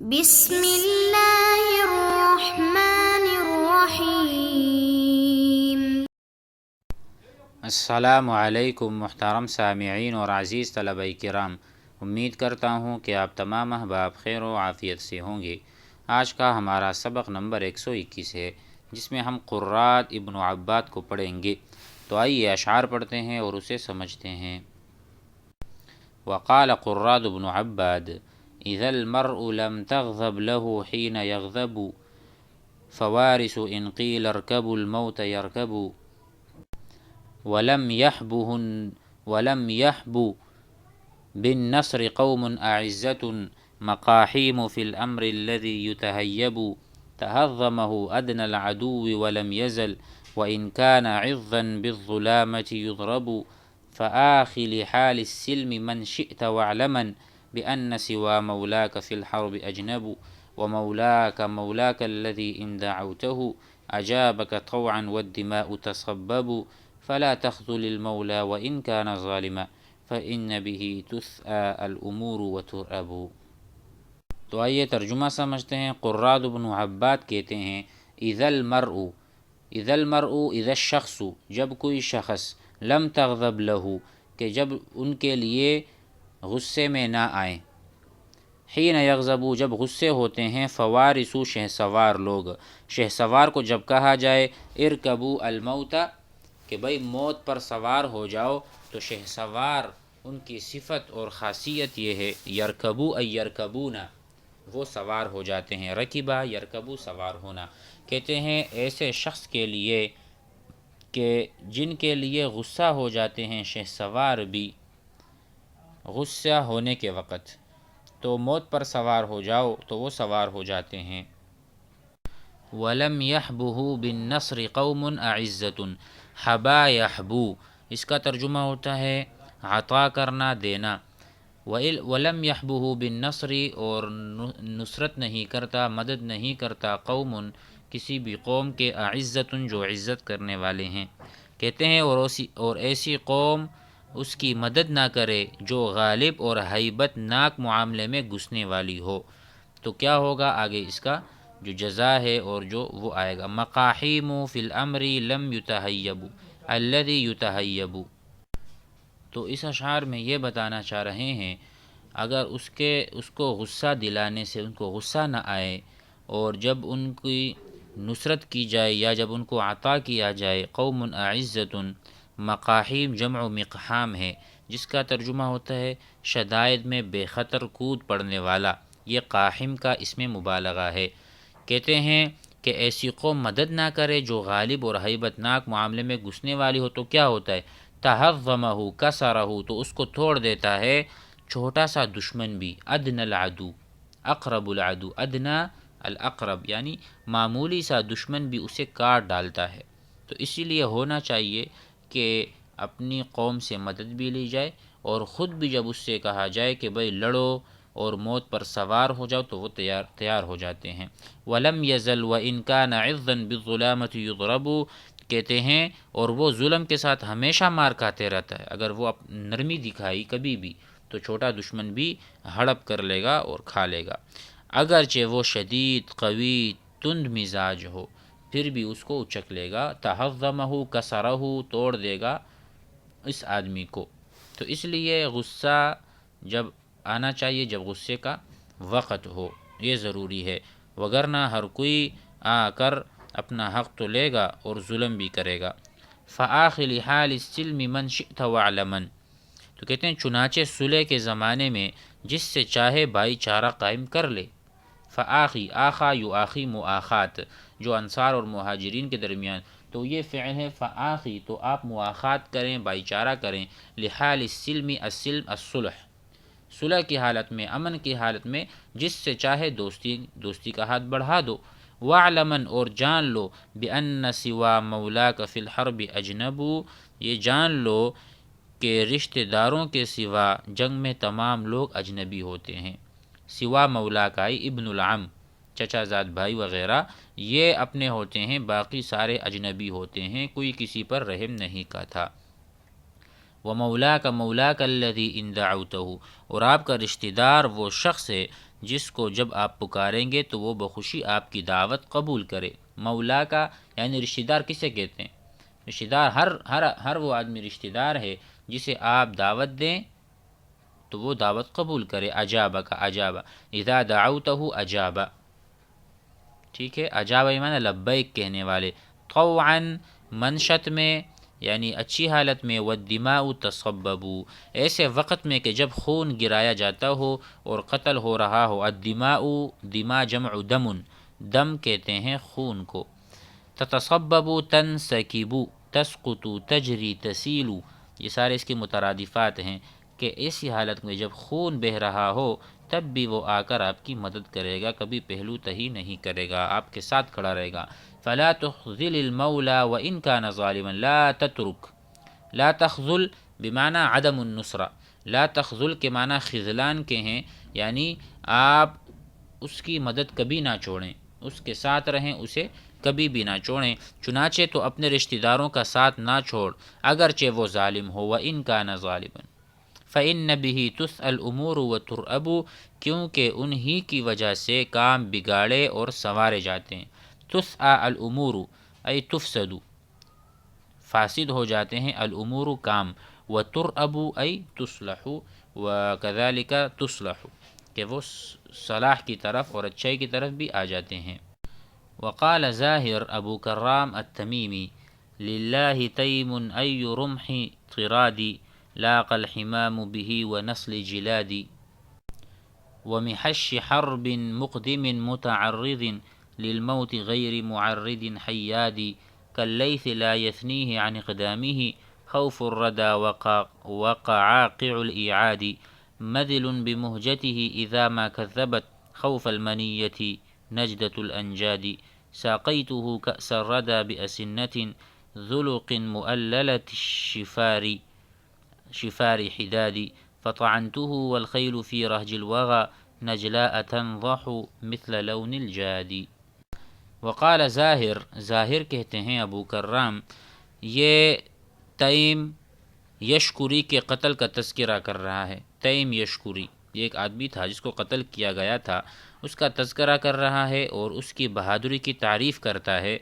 بسم اللہ الرحمن الرحیم۔ السلام علیکم محترم سامعین اور عزیز طلبہ کرام، امید کرتا ہوں کہ آپ تمام احباب خیر و عافیت سے ہوں گے۔ آج کا ہمارا سبق نمبر 121 ہے، جس میں ہم قرات ابن عباد کو پڑھیں گے۔ تو آئیے اشعار پڑھتے ہیں اور اسے سمجھتے ہیں۔ وقال قرات ابن عباد اذا المرء لم تغضب له حين يغضب فوارث ان قيل اركبوا الموت يركب ولم يحب بالنصر قوم أعزة مقاحيم في الأمر الذي يتهيب تهضمه أدنى العدو ولم يزل وإن كان عظا بالظلامة يضرب فآخ لحال السلم من شئت واعلما بأن سوى مولاك في الحرب أجنب ومولاك الذي إن دعوته أجابك طوعا والدماء تصبب فلا تخذل المولى وإن كان ظالما فإن به تثأى الأمور وترأب۔ تو آئیے ترجمہ سمجھتے ہیں۔ قرات ابن عباد کہتے ہیں اذا المرء اذا الشخص، جب کوئی شخص، لم تغضب له، کہ جب ان کے لیے غصے میں نہ آئیں، حین یغضب، جب غصے ہوتے ہیں، فوارثو، شہسوار لوگ، شہسوار کو جب کہا جائے ارکبو الموت، کہ بھئی موت پر سوار ہو جاؤ، تو شہسوار ان کی صفت اور خاصیت یہ ہے، یرکبو ای یرکبون، وہ سوار ہو جاتے ہیں، رکبہ یرکبو، سوار ہونا۔ کہتے ہیں ایسے شخص کے لیے کہ جن کے لیے غصہ ہو جاتے ہیں شہسوار بھی غصہ ہونے کے وقت، تو موت پر سوار ہو جاؤ تو وہ سوار ہو جاتے ہیں۔ وَلَمْ يَحْبُهُ بِالنَّصْرِ قَوْمٌ أَعِزَّةٌ، حبا یحبو، اس کا ترجمہ ہوتا ہے عطا کرنا، دینا۔ وَلَمْ يَحْبُهُ بِالنَّصْرِ، اور نصرت نہیں کرتا، مدد نہیں کرتا، قوم، کسی بھی قوم کے، اعزت، جو عزت کرنے والے ہیں۔ کہتے ہیں اور ایسی قوم اس کی مدد نہ کرے جو غالب اور ہیبت ناک معاملے میں گھسنے والی ہو، تو کیا ہوگا آگے اس کا جو جزا ہے اور جو وہ آئے گا۔ مقاحیم فی الامر لم یتہیب الذی یتہیب، تو اس اشعار میں یہ بتانا چاہ رہے ہیں اگر اس کو غصہ دلانے سے ان کو غصہ نہ آئے، اور جب ان کی نصرت کی جائے یا جب ان کو عطا کیا جائے، قوم اعزت، مقاحیم جمع مقحام ہے، جس کا ترجمہ ہوتا ہے شدائد میں بے خطر کود پڑنے والا، یہ قاحم کا اسم مبالغہ ہے۔ کہتے ہیں کہ ایسی قوم مدد نہ کرے جو غالب اور ہیبت ناک معاملے میں گھسنے والی ہو، تو کیا ہوتا ہے، تہضمہ کسرہ، تو اس کو توڑ دیتا ہے چھوٹا سا دشمن بھی، ادنى العدو اقرب العدو، ادنى الاقرب، یعنی معمولی سا دشمن بھی اسے کاٹ ڈالتا ہے۔ تو اسی لیے ہونا چاہیے کہ اپنی قوم سے مدد بھی لی جائے، اور خود بھی جب اس سے کہا جائے کہ بھئی لڑو اور موت پر سوار ہو جاؤ، تو وہ تیار ہو جاتے ہیں۔ وَلَمْ يَزَلْ وَإِنْ كَانَ عِظًّا بِالظُّلَامَةِ يُضْرَبُ، کہتے ہیں اور وہ ظلم کے ساتھ ہمیشہ مار کھاتے رہتا ہے، اگر وہ نرمی دکھائی کبھی بھی تو چھوٹا دشمن بھی ہڑپ کر لے گا اور کھا لے گا، اگرچہ وہ شدید، قوی، تند مزاج ہو، پھر بھی اس کو اچک لے گا۔ تہضمہ کسرہ، توڑ دے گا اس آدمی کو۔ تو اس لیے غصہ جب آنا چاہیے جب غصے کا وقت ہو، یہ ضروری ہے، وگرنہ ہر کوئی آ کر اپنا حق تو لے گا اور ظلم بھی کرے گا۔ فآخ لحال السلم من شئت واعلما، تو کہتے ہیں چنانچہ صلح کے زمانے میں جس سے چاہے بھائی چارہ قائم کر لے۔ فآخی، آخا یؤاخی، مؤاخات، جو انصار اور مہاجرین کے درمیان، تو یہ فعل ہے فآخی، تو آپ مؤاخات کریں، بھائی چارہ کریں، لحال السلم، السلم الصلح، صلح کی حالت میں، امن کی حالت میں، جس سے چاہے دوستی کا ہاتھ بڑھا دو۔ وَاعْلَمًا، اور جان لو، بِأَنَّ سِوَى مَوْلَاكَ فِي الْحَرْبِ أَجْنَبُ، یہ جان لو کہ رشتہ داروں کے سوا جنگ میں تمام لوگ اجنبی ہوتے ہیں۔ سوا مولا کا ابن العم، چچا زاد بھائی وغیرہ، یہ اپنے ہوتے ہیں، باقی سارے اجنبی ہوتے ہیں، کوئی کسی پر رحم نہیں کا تھا۔ وَمَوْلَاكَ مَوْلَاكَ الَّذِي إِن دَعَوْتَهُ، اور آپ کا رشتہ دار وہ شخص ہے جس کو جب آپ پکاریں گے تو وہ بخوشی آپ کی دعوت قبول کرے۔ مولا کا یعنی رشتہ دار کسے کہتے ہیں؟ رشتہ دار ہر وہ آدمی رشتہ دار ہے جسے آپ دعوت دیں تو وہ دعوت قبول کرے۔ اجابہ کا اجابہ، اذا دعوتہ اجابہ، ٹھیک ہے، اجابہ معنی لبیک کہنے والے۔ طوعا منشت میں یعنی اچھی حالت میں، والدماء تصببوا، ایسے وقت میں کہ جب خون گرایا جاتا ہو اور قتل ہو رہا ہو۔ الدماء، دماء جمع دم، دم کہتے ہیں خون کو۔ تتصبب، تنسکب، تسقط، تجری، تسیل، یہ سارے اس کے مترادفات ہیں کہ ایسی حالت میں جب خون بہہ رہا ہو تب بھی وہ آ کر آپ کی مدد کرے گا، کبھی پہلو تہی نہیں کرے گا، آپ کے ساتھ کھڑا رہے گا۔ فلا تخذل المولا وان كان ظالما، لا تترک، لا تخذل بمعنی عدم النصرہ، لا تخذل کے معنی خذلان کے ہیں، یعنی آپ اس کی مدد کبھی نہ چھوڑیں، اس کے ساتھ رہیں، اسے کبھی بھی نہ چھوڑیں۔ چنانچہ تو اپنے رشتہ داروں کا ساتھ نہ چھوڑ اگرچہ وہ ظالم ہو۔ وَإِن كَانَ ظَالِمًا فَإِنَّ بِهِ تُسْأَلْ الْأُمُورُ وَتُرْأَبُ، کیونکہ انہی کی وجہ سے کام بگاڑے اور سنوارے جاتے ہیں۔ تُسْأَ الْأُمُورُ ای تفسد، فاسد ہو جاتے ہیں، الامور کام، وترأب ای تصلح، وکذالک تصلح، کہ وہ صلاح کی طرف اور اچھائی کی طرف بھی آ جاتے ہیں۔ وقال زاہر ابو کرام التمیمی للہ تیم ای رمح طرادی لاق الحمام به ونسل جلادی ومحش حرب مقدم متعرض للموت غیر معرض حیادی كالليث لا يثنيه عن اقدامه خوف الردى وقعاقع الإعاد مذل بمهجته إذا ما كذبت خوف المنية نجدة الأنجاد ساقيته كأس الردى بأسنة ذلق مؤللة شفار حداد فطعنته والخيل في رهج الوغى نجلاء تنضح مثل لون الجاد۔ وقال ظاہر، ظاہر کہتے ہیں ابو کرام، یہ تیم یشکری کے قتل کا تذکرہ کر رہا ہے۔ تیم یشکری یہ ایک آدمی تھا جس کو قتل کیا گیا تھا، اس کا تذکرہ کر رہا ہے اور اس کی بہادری کی تعریف کرتا ہے۔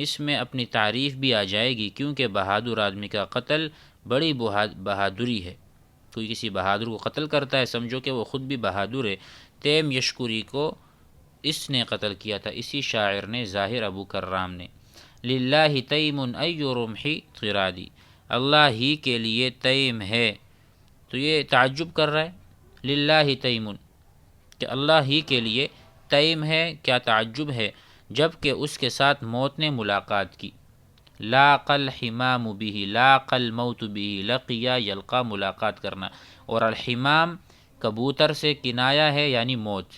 اس میں اپنی تعریف بھی آ جائے گی کیونکہ بہادر آدمی کا قتل بڑی بہادری ہے۔ کوئی کسی بہادر کو قتل کرتا ہے سمجھو کہ وہ خود بھی بہادر ہے۔ تیم یشکری کو اس نے قتل کیا تھا، اسی شاعر نے، ظاہر ابو کرام نے۔ للہ تیم ای رمح طرادی، اللہ ہی کے لیے تیم ہے، تو یہ تعجب کر رہا ہے، للہ تیم، کہ اللہ ہی کے لیے تیم ہے، کیا تعجب ہے، جب کہ اس کے ساتھ موت نے ملاقات کی۔ لاق الحمام به، لاق الموت به، لقیا یلقا ملاقات کرنا، اور الحمام کبوتر سے کنایا ہے یعنی موت۔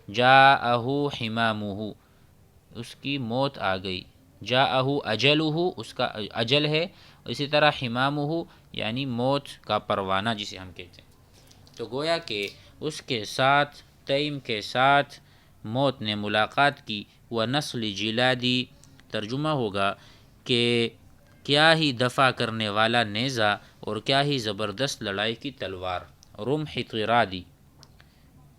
جاءہ حمامہ، اس کی موت آ گئی۔ جاءہ اجلہ، اس کا اجل ہے، اسی طرح حمامہ یعنی موت کا پروانہ جسے ہم کہتے ہیں۔ تو گویا کہ اس کے ساتھ، تیم کے ساتھ موت نے ملاقات کی۔ وَنَسْلِ جِلَادِ، ترجمہ ہوگا کہ کیا ہی دفع کرنے والا نیزہ اور کیا ہی زبردست لڑائی کی تلوار۔ رمح طرادی،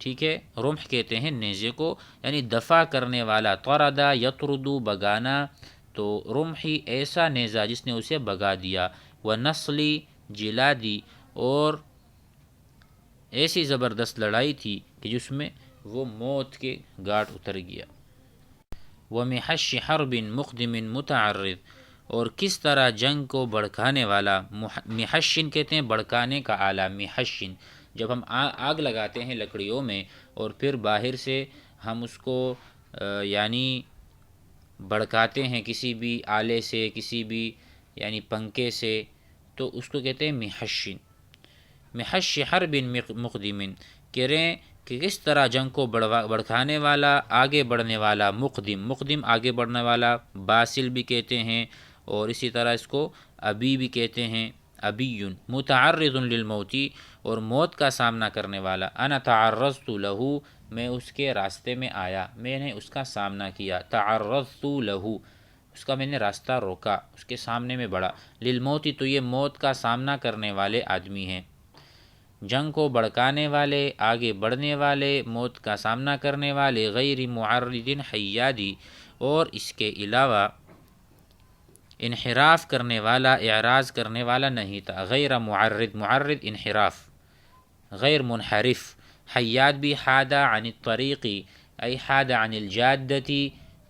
ٹھیک ہے، رمح کہتے ہیں نیزے کو، یعنی دفع کرنے والا۔ طردا یطردو، بگانا، تو رمحی ایسا نیزہ جس نے اسے بگا دیا۔ ونسلی جلادی، اور ایسی زبردست لڑائی تھی کہ جس میں وہ موت کے گھاٹ اتر گیا۔ ومحش حرب مقدم متعرض، اور کس طرح جنگ کو بڑھکانے والا۔ محشن کہتے ہیں بڑھکانے کا آلہ، محشن، جب ہم آگ لگاتے ہیں لکڑیوں میں اور پھر باہر سے ہم اس کو یعنی بڑھکاتے ہیں کسی بھی آلے سے، کسی بھی یعنی پنکھے سے، تو اس کو کہتے ہیں محشن۔ محش حرب مقدم، کہہ رہے ہیں کہ کس طرح جنگ کو بڑھکانے والا، آگے بڑھنے والا۔ مقدم، مقدم آگے بڑھنے والا، باسل بھی کہتے ہیں، اور اسی طرح اس کو ابی بھی کہتے ہیں، ابی۔ متعرض للموت، اور موت کا سامنا کرنے والا۔ انا تعرضت لہ، میں اس کے راستے میں آیا، میں نے اس کا سامنا کیا۔ تعرضت لہ، اس کا میں نے راستہ روکا، اس کے سامنے میں بڑھا۔ للموت، تو یہ موت کا سامنا کرنے والے آدمی ہیں۔ جنگ کو بھڑکانے والے، آگے بڑھنے والے، موت کا سامنا کرنے والے، غیر معرض حیادی، اور اس کے علاوہ انحراف کرنے والا، اعراض کرنے والا نہیں تھا۔ غیر معرض، معرض انحراف، غیر منحرف، حیاد بھی حاد عن الطریقی ای حاد عن الجادتی،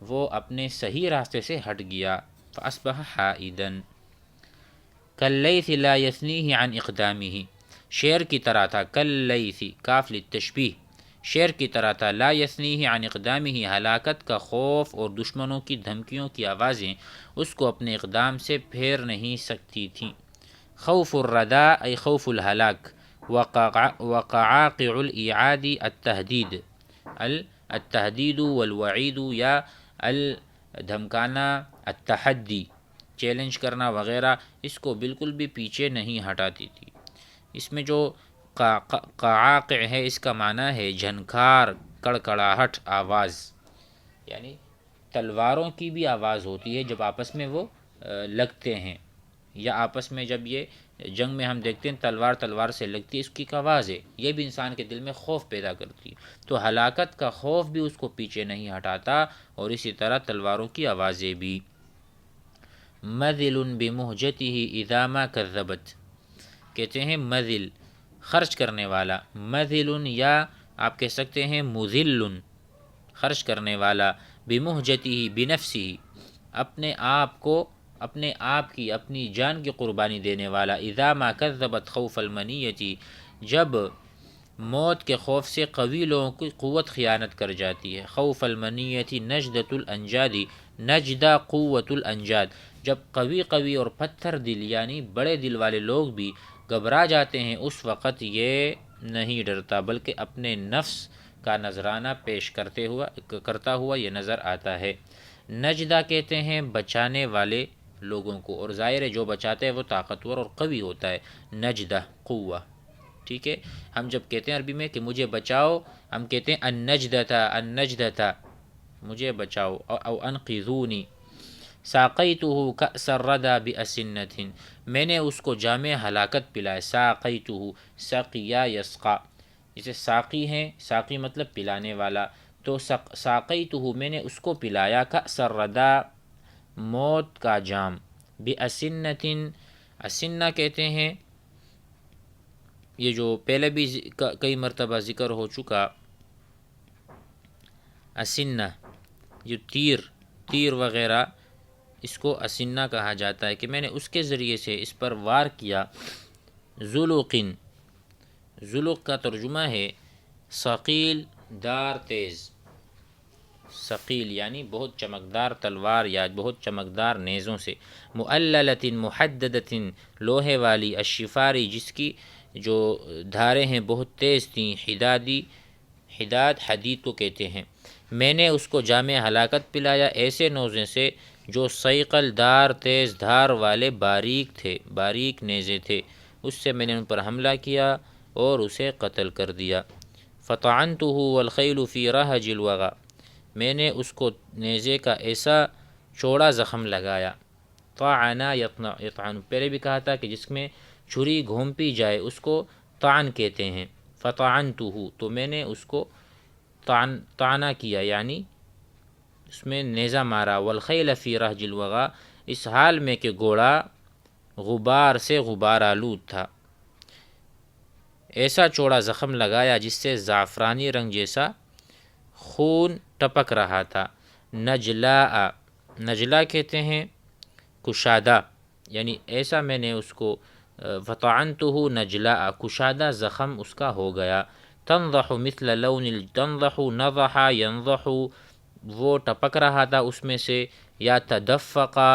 وہ اپنے صحیح راستے سے ہٹ گیا، فاصبح حائدا۔ کاللیث لا یثنیہ عن اقدامہ، شعر کی طرح تھا، کاللیث، کاف للتشبیہ، شعر کی طرح تھا، لا یثنیہ عن اقدامہ، ہلاکت کا خوف اور دشمنوں کی دھمکیوں کی آوازیں اس کو اپنے اقدام سے پھیر نہیں سکتی تھیں۔ خوف الرداء ای خوف الہلاک، وقعاقع الایعاد التہدید، التہدید والوعید یا دھمکانا، التحدی، چیلنج کرنا وغیرہ، اس کو بالکل بھی پیچھے نہیں ہٹاتی تھی۔ اس میں جو قعاقع ہے اس کا معنی ہے جھنکار، کڑکڑاہٹ، آواز، یعنی تلواروں کی بھی آواز ہوتی ہے جب آپس میں وہ لگتے ہیں، یا آپس میں جب یہ جنگ میں ہم دیکھتے ہیں تلوار تلوار سے لگتی ہے، اس کی ایک آواز ہے، یہ بھی انسان کے دل میں خوف پیدا کرتی ہے۔ تو ہلاکت کا خوف بھی اس کو پیچھے نہیں ہٹاتا، اور اسی طرح تلواروں کی آوازیں بھی۔ مذل بمہجتہ اذا ما کذبت، کہتے ہیں مذل، خرچ کرنے والا، مذل، یا آپ کہہ سکتے ہیں مذل، خرچ کرنے والا، بمہجتہ، بنفسہ، اپنے آپ کو، اپنے آپ کی، اپنی جان کی قربانی دینے والا، اذا ما کذبت خوف المنیتی، جب موت کے خوف سے قوی لوگوں کی قوت خیانت کر جاتی ہے۔ خوف المنیتی نجدۃ الانجادی، نجدہ قوت الانجاد، جب قوی اور پتھر دل یعنی بڑے دل والے لوگ بھی گھبرا جاتے ہیں، اس وقت یہ نہیں ڈرتا بلکہ اپنے نفس کا نذرانہ پیش کرتا ہوا یہ نظر آتا ہے۔ نجدہ کہتے ہیں بچانے والے لوگوں کو، اور ظاہر ہے جو بچاتا ہے وہ طاقتور اور قوی ہوتا ہے، نجدہ قوہ، ٹھیک ہے۔ ہم جب کہتے ہیں عربی میں کہ مجھے بچاؤ، ہم کہتے ہیں النجدہ، مجھے بچاؤ، او انقذونی۔ ساقیتہ کأس الردى بأسنة، میں نے اس کو جام ہلاکت پلایا، ساقیتہ، سقیا یسقا، جسے ساقی ہیں، ساقی مطلب پلانے والا، تو ساقیتہ، میں نے اس کو پلایا، کأس الردى، موت کا جام، بأسنة، اسنہ کہتے ہیں، یہ جو پہلے بھی کئی مرتبہ ذکر ہو چکا، اسنہ، جو تیر وغیرہ، اس کو اسنہ کہا جاتا ہے، کہ میں نے اس کے ذریعے سے اس پر وار کیا۔ زلوقن، زلوق کا ترجمہ ہے ثقیل، دار، تیز، ثقیل یعنی بہت چمکدار تلوار یا بہت چمکدار نیزوں سے۔ مؤللۃ محددۃ، لوہے والی، الشفاری، جس کی جو دھاریں ہیں بہت تیز تھیں، حداد حدید کو کہتے ہیں۔ میں نے اس کو جام ہلاکت پلایا ایسے نیزے سے جو صیقل، دار، تیز دھار والے، باریک نیزے تھے، اس سے میں نے ان پر حملہ کیا اور اسے قتل کر دیا۔ فطعنتہ والخیل فی رہج الوغی، میں نے اس کو نیزے کا ایسا چوڑا زخم لگایا۔ طعنا یطعن، پہلے بھی کہا تھا کہ جس میں چھری گھونپی جائے اس کو طعن کہتے ہیں۔ فطعنتہ، تو میں نے اس کو طعنا کیا، یعنی اس میں نیزہ مارا۔ والخیل فی رہج الوغی، اس حال میں کہ گھوڑا غبار سے غبار آلود تھا، ایسا چوڑا زخم لگایا جس سے زعفرانی رنگ جیسا خون ٹپک رہا تھا۔ نجلاء، نجلا کہتے ہیں کشادہ، یعنی ایسا میں نے اس کو، فطعنتہ نجلاء، کشادہ زخم اس کا ہو گیا۔ تنضح مثل لون تنضح، نضح ینضح، وہ ٹپک رہا تھا اس میں سے، یا تدفقا،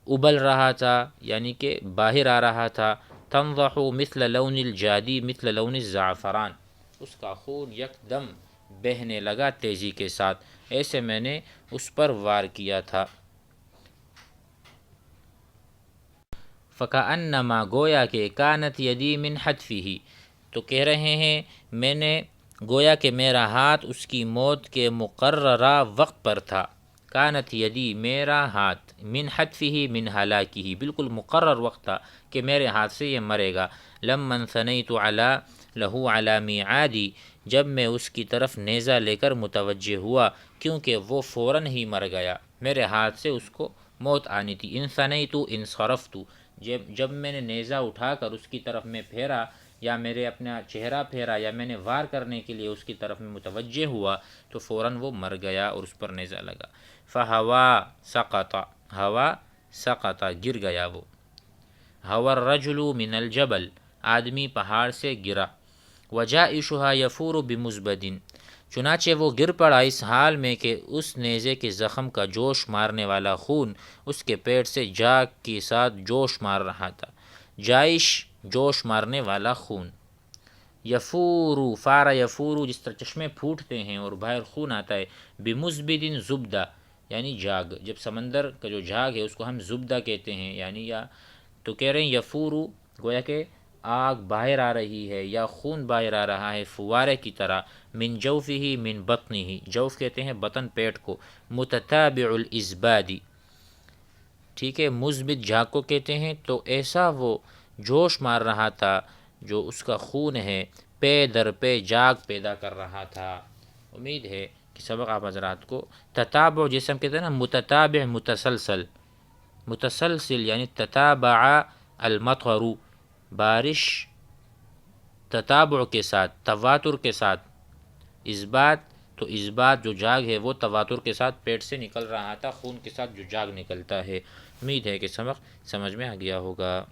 ابل رہا تھا یعنی کہ باہر آ رہا تھا۔ تنضح مثل لون الجادی مثل لون الزعفران، اس کا خون یکدم بہنے لگا تیزی کے ساتھ، ایسے میں نے اس پر وار کیا تھا۔ فَكَأَنَّمَا، گویا کہ، كَانَتْ يَدِي مِنْ حَتْفِهِ، تو کہہ رہے ہیں میں نے گویا کہ میرا ہاتھ اس کی موت کے مقررہ وقت پر تھا۔ كَانَتْ يَدِي، میرا ہاتھ، مِنْ حَتْفِهِ، مِنْ هَلَاكِهِ، بالکل مقرر وقت تھا کہ میرے ہاتھ سے یہ مرے گا۔ لَمَّا انْثَنَيْتُ عَلَى لہو علی میعادی، جب میں اس کی طرف نیزہ لے کر متوجہ ہوا، کیونکہ وہ فوراً ہی مر گیا، میرے ہاتھ سے اس کو موت آنی تھی۔ ان ثنیت ان صرفت، جب میں نے نیزہ اٹھا کر اس کی طرف میں پھیرا، یا میرے اپنا چہرہ پھیرا، یا میں نے وار کرنے کے لیے اس کی طرف میں متوجہ ہوا، تو فوراً وہ مر گیا اور اس پر نیزہ لگا۔ فہوا سقط، ہوا سقط گر گیا وہ۔ ہوا الرجل من الجبل، آدمی پہاڑ سے گرا۔ وجائشها یفور بمزبد، چنانچہ وہ گر پڑا اس حال میں کہ اس نیزے کے زخم کا جوش مارنے والا خون اس کے پیٹ سے جاگ کے ساتھ جوش مار رہا تھا۔ جائش جوش مارنے والا خون۔ یفورو، فارا یفورو، جس طرح چشمے پھوٹتے ہیں اور باہر خون آتا ہے۔ بمزبد زبدہ، یعنی جاگ، جب سمندر کا جو جاگ ہے اس کو ہم زبدہ کہتے ہیں، یعنی یا تو کہہ رہے ہیں یفورو، گویا کہ آگ باہر آ رہی ہے یا خون باہر آ رہا ہے فوارے کی طرح۔ من جوفہ من بطنہ، جوف کہتے ہیں بطن پیٹ کو۔ متتابع الازبادی، ٹھیک ہے، مثبت جاگ کو کہتے ہیں۔ تو ایسا وہ جوش مار رہا تھا جو اس کا خون ہے پے در پے جاگ پیدا کر رہا تھا۔ امید ہے کہ سبق آپ حضرات کو تتابع، جیسے ہم کہتے ہیں نا متتابع متسلسل، متسلسل یعنی تتابع المطر، بارش تتابع کے ساتھ، تواتر کے ساتھ۔ اثبات، تو اثبات جو جاگ ہے وہ تواتر کے ساتھ پیٹ سے نکل رہا تھا، خون کے ساتھ جو جاگ نکلتا ہے۔ امید ہے کہ سبق سمجھ میں آ گیا ہوگا۔